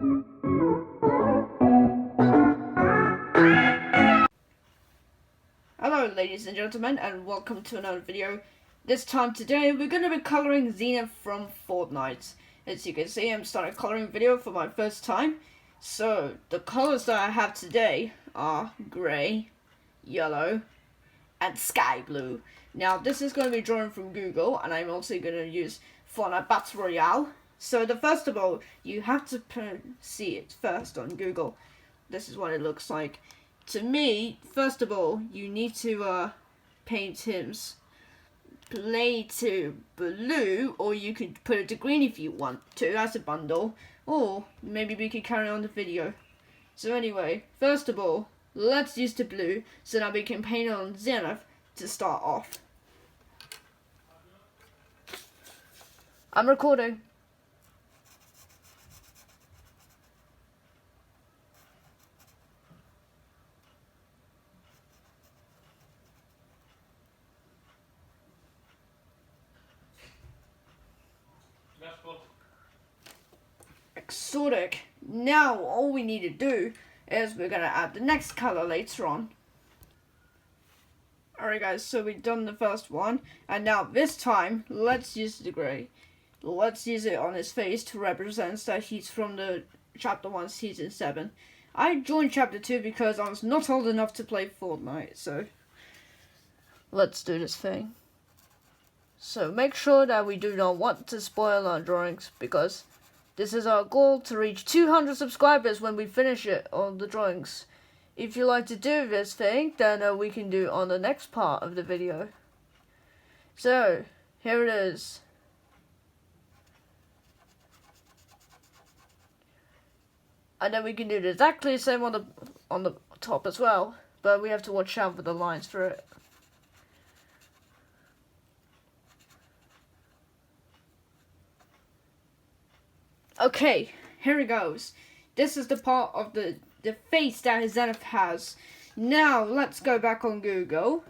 Hello ladies and gentlemen, and welcome to another video. This time today we're going to be coloring Zenith from Fortnite. As you can see, I'm starting a coloring video for my first time. So the colors that I have today are grey, yellow and sky blue. Now this is going to be drawn from Google, and I'm also going to use Fortnite Battle Royale. So first of all, you have to see it first on Google. This is what it looks like. To me, first of all, you need to paint him's play to blue, or you could put it to green if you want to as a bundle, or maybe we could carry on the video. So anyway, first of all, let's use the blue so that we can paint on Zenith to start off. I'm recording. Exotic. Now all we need to do is we're gonna add the next color later on. Alright guys, so we've done the first one, and now this time let's use the grey. Let's use it on his face to represent that he's from the chapter 1 season 7. I joined chapter 2 because I was not old enough to play Fortnite, so let's do this thing. So make sure that we do not want to spoil our drawings, because this is our goal to reach 200 subscribers when we finish it on the drawings. If you like to do this thing, then we can do on the next part of the video. So, here it is. And then we can do exactly the same on the top as well, but we have to watch out for the lines for it. Okay, here it goes. This is the part of the face that his Zenith has. Now, let's go back on Google.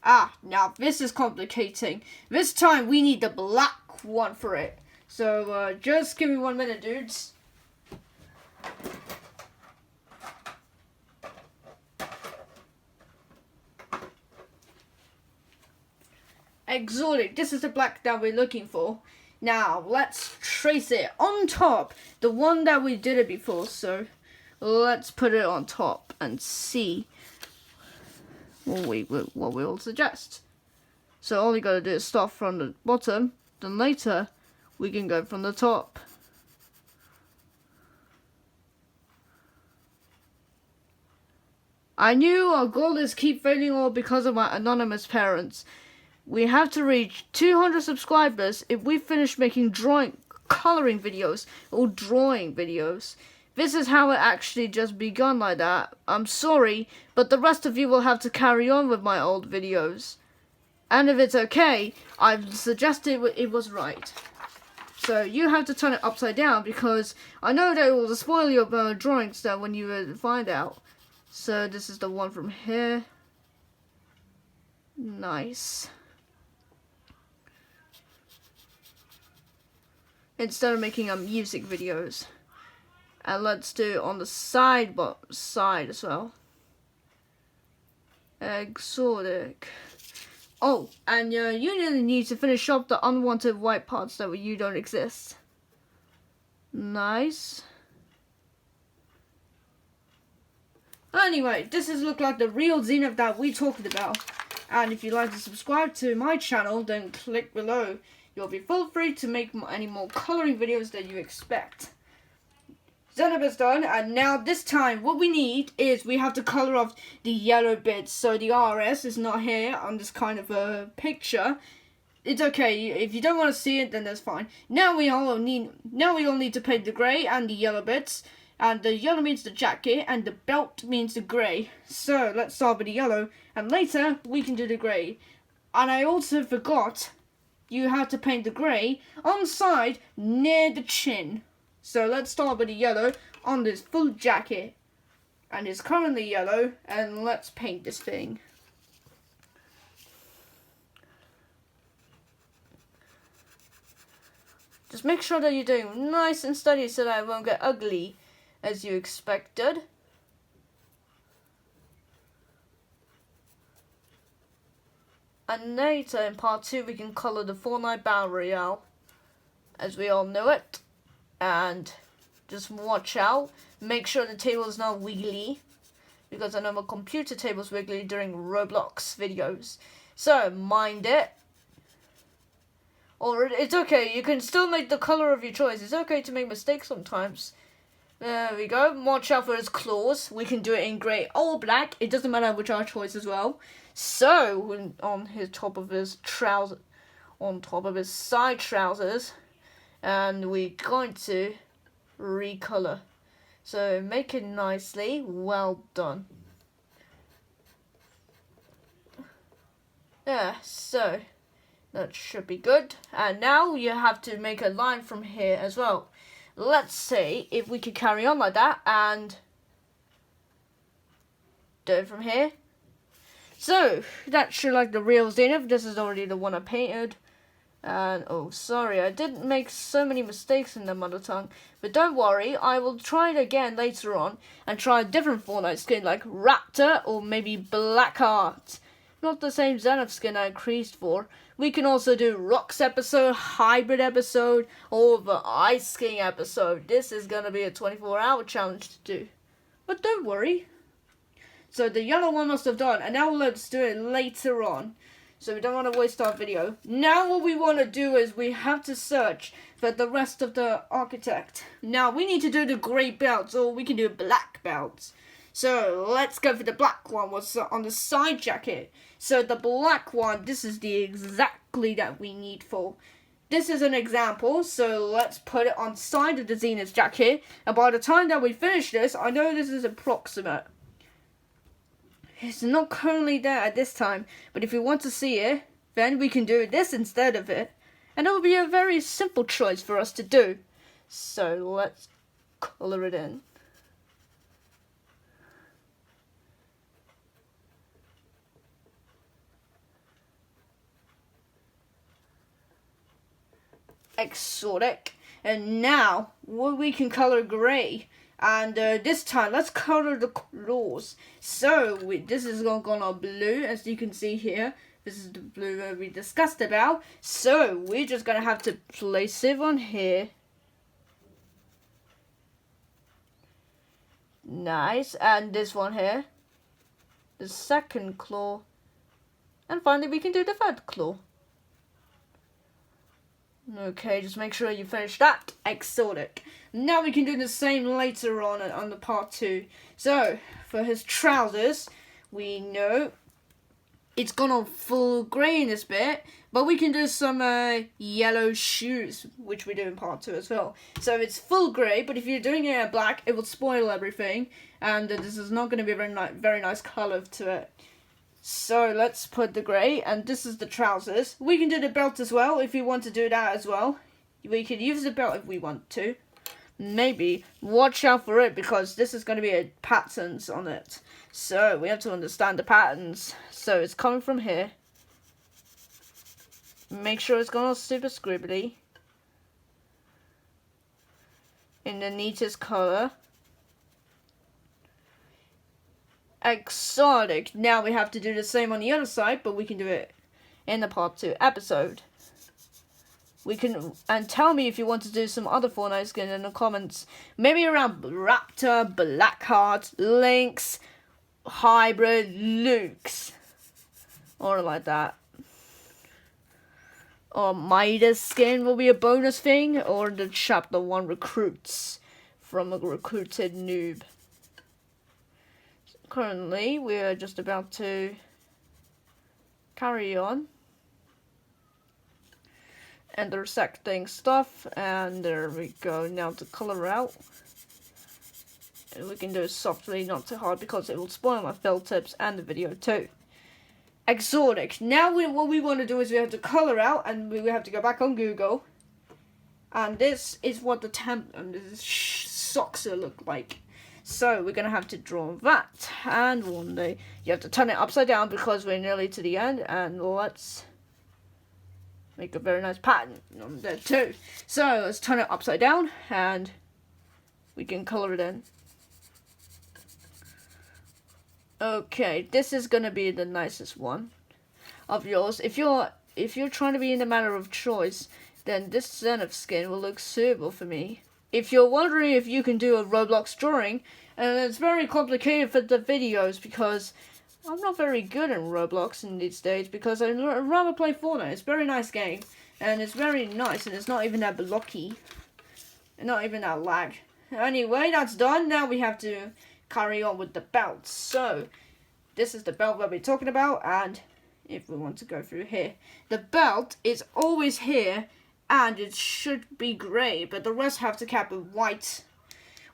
Now this is complicating. This time we need the black one for it. So, just give me 1 minute, dudes. Exotic. This is the black that we're looking for. Now, let's trace it on top, the one that we did it before, so let's put it on top and see what we'll suggest. So all we gotta do is start from the bottom, then later we can go from the top. I knew our goal is keep failing all because of my anonymous parents. We have to reach 200 subscribers if we finish making coloring videos or drawing videos. This is how it actually just begun like that. I'm sorry, but the rest of you will have to carry on with my old videos. And if it's okay, I've suggested it was right. So you have to turn it upside down, because I know that it will spoil your drawings that when you find out. So this is the one from here. Nice. Instead of making music videos. And let's do it on the side as well. Exotic. Oh, and you really need to finish up the unwanted white parts that you don't exist. Nice. Anyway, this is look like the real Zenith that we talked about. And if you'd like to subscribe to my channel, then click below. You'll be feel free to make any more coloring videos that you expect. Zenith is done, and now this time what we need is we have to color off the yellow bits. So the RS is not here on this kind of a picture. It's okay, if you don't want to see it, then that's fine. Now we all need to paint the grey and the yellow bits. And the yellow means the jacket, and the belt means the grey. So let's start with the yellow, and later we can do the grey. And I also forgot, you have to paint the grey on the side near the chin. So let's start with the yellow on this full jacket. And it's currently yellow, and let's paint this thing. Just make sure that you're doing nice and steady so that it won't get ugly as you expected. And later in part 2 we can colour the Fortnite Battle Royale as we all know it. And just watch out. Make sure the table is not wiggly, because I know my computer table's wiggly during Roblox videos. So mind it. Or it's okay, you can still make the colour of your choice. It's okay to make mistakes sometimes. There we go. Watch out for his claws. We can do it in grey or black. It doesn't matter which our choice as well. So on his top of his trousers, on top of his side trousers, and we're going to recolor. So make it nicely. Well done. Yeah, so that should be good. And now you have to make a line from here as well. Let's see if we can carry on like that and do it from here. So that should like the real Zenith. This is already the one I painted. And oh, sorry, I didn't make so many mistakes in the mother tongue. But don't worry, I will try it again later on and try a different Fortnite skin like Raptor or maybe Blackheart. Not the same Zenith skin I increased for. We can also do Rocks episode, Hybrid episode, or the Ice King episode. This is going to be a 24-hour challenge to do. But don't worry. So the yellow one must have done, and now let's do it later on. So we don't want to waste our video. Now what we want to do is we have to search for the rest of the architect. Now we need to do the grey belts, or we can do black belts. So let's go for the black one, what's on the side jacket. So the black one, this is the exactly that we need for. This is an example, so let's put it on side of the Zenith jacket. And by the time that we finish this, I know this is approximate. It's not currently there at this time, but if you want to see it, then we can do this instead of it. And it will be a very simple choice for us to do. So let's colour it in. Exotic. And now we can color grey, and this time let's color the claws. So this is going on blue, as you can see here. This is the blue that we discussed about. So we're just gonna have to place it on here. Nice. And this one here, the second claw, and finally we can do the third claw. Okay, just make sure you finish that. Exotic. Now we can do the same later on the part 2. So, for his trousers, we know it's gone on full grey in this bit, but we can do some yellow shoes, which we do in part 2 as well. So it's full grey, but if you're doing it in black, it will spoil everything, and this is not going to be a very nice colour to it. So let's put the grey, and this is the trousers. We can do the belt as well if you want to do that as well. We can use the belt if we want to. Maybe. Watch out for it, because this is going to be patterns on it. So we have to understand the patterns. So it's coming from here. Make sure it's going super scribbly. In the neatest colour. Exotic. Now we have to do the same on the other side, but we can do it in the part 2 episode. We can, and tell me if you want to do some other Fortnite skin in the comments. Maybe around Raptor, Blackheart, Lynx, Hybrid, Luke's, or like that. Or Midas skin will be a bonus thing, or the chapter 1 recruits from a recruited noob. Currently, we are just about to carry on intersecting stuff, and there we go. Now to color out, and we can do it softly, not too hard, because it will spoil my fill tips and the video too. Exotic. Now what we want to do is we have to color out, and we have to go back on Google, and this is what the socks will look like. So we're going to have to draw that, and one day you have to turn it upside down because we're nearly to the end, and let's make a very nice pattern on there too. So let's turn it upside down and we can color it in. Okay, this is gonna be the nicest one of yours. If you're trying to be in the matter of choice, then this Zenith skin will look suitable for me. If you're wondering if you can do a Roblox drawing, and it's very complicated for the videos because I'm not very good in Roblox in these days because I'd rather play Fortnite. It's a very nice game, and it's very nice, and it's not even that blocky, and not even that lag. Anyway, that's done. Now we have to carry on with the belt. So, this is the belt that we're talking about, and if we want to go through here, the belt is always here, and it should be grey, but the rest have to cap it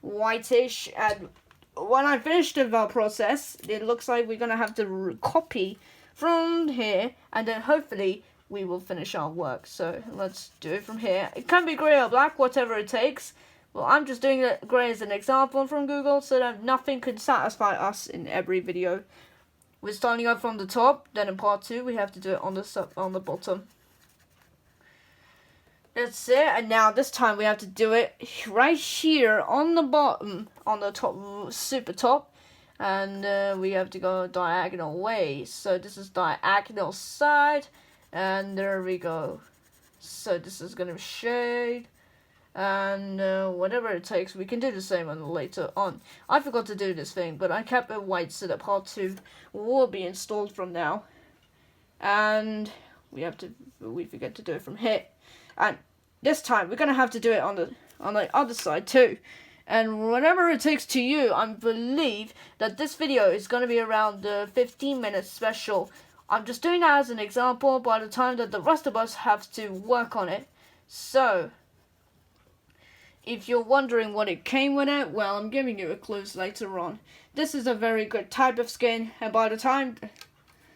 whitish. And when I finish the process, it looks like we're gonna have to copy from here, and then hopefully we will finish our work. So let's do it from here. It can be grey or black, whatever it takes. Well, I'm just doing it grey as an example from Google, so that nothing could satisfy us in every video. We're starting off from the top, then in part 2 we have to do it on the bottom. That's it, and now this time we have to do it right here on the bottom, on the top, super top, and we have to go diagonal ways. So this is diagonal side, and there we go. So this is gonna shade, and whatever it takes, we can do the same one later on. I forgot to do this thing, but I kept it white so that part 2 will be installed from now, and we forget to do it from here. And this time we're gonna have to do it on the other side too. And whatever it takes to you, I believe that this video is gonna be around the 15-minute special. I'm just doing that as an example by the time that the rest of us have to work on it. So, if you're wondering what it came with it, well, I'm giving you a clue later on. This is a very good type of skin, and by the time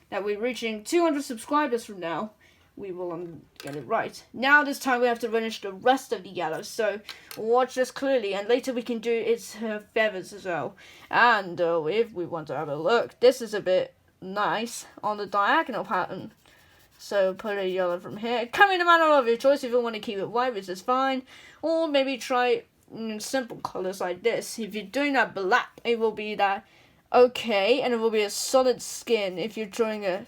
that we're reaching 200 subscribers from now, we will get it right. Now this time we have to finish the rest of the yellow, so watch this clearly, and later we can do its feathers as well. And if we want to have a look, this is a bit nice on the diagonal pattern. So put a yellow from here. It can be the matter of your choice if you want to keep it white, which is fine. Or maybe try simple colors like this. If you're doing that black, it will be that okay, and it will be a solid skin. If you're drawing it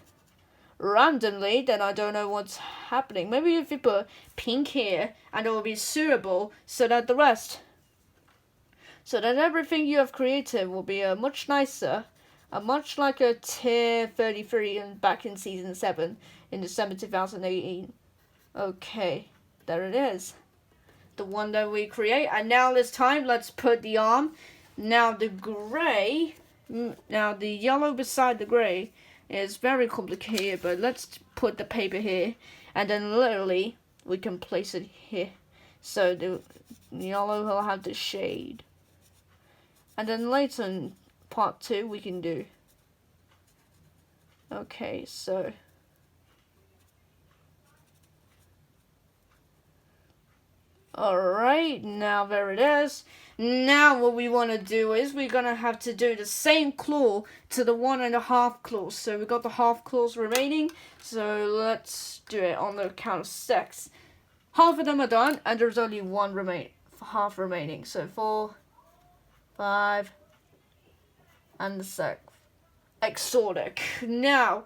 randomly, then I don't know what's happening. Maybe if you put pink here, and it will be suitable so that the rest, so that everything you have created will be much nicer, much like a tier 33 and back in season 7 in December 2018. Okay, there it is, the one that we create. And now this time let's put the arm. Now the gray, now the yellow beside the gray is very complicated, but let's put the paper here, and then literally we can place it here. So the yellow will have the shade, and then later in part 2 we can do. Okay, so alright, now there it is. Now what we want to do is we're going to have to do the same claw to the 1.5 claws. So we've got the half claws remaining. So let's do it on the count of 6. Half of them are done, and there's only half remaining. So 4, 5, and the 6th. Exotic. Now,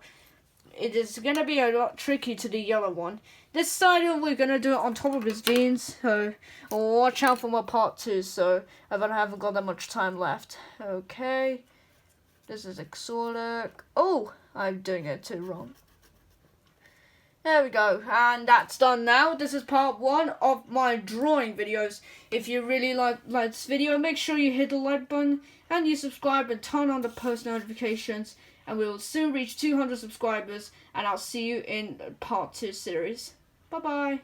it is going to be a lot tricky to the yellow one. This side we're going to do it on top of his jeans, so watch out for my part 2, so I haven't got that much time left. Okay, this is exotic. Oh, I'm doing it too wrong. There we go, and that's done now. This is part 1 of my drawing videos. If you really like this video, make sure you hit the like button, and you subscribe and turn on the post notifications, and we will soon reach 200 subscribers, and I'll see you in part 2 series. Bye bye.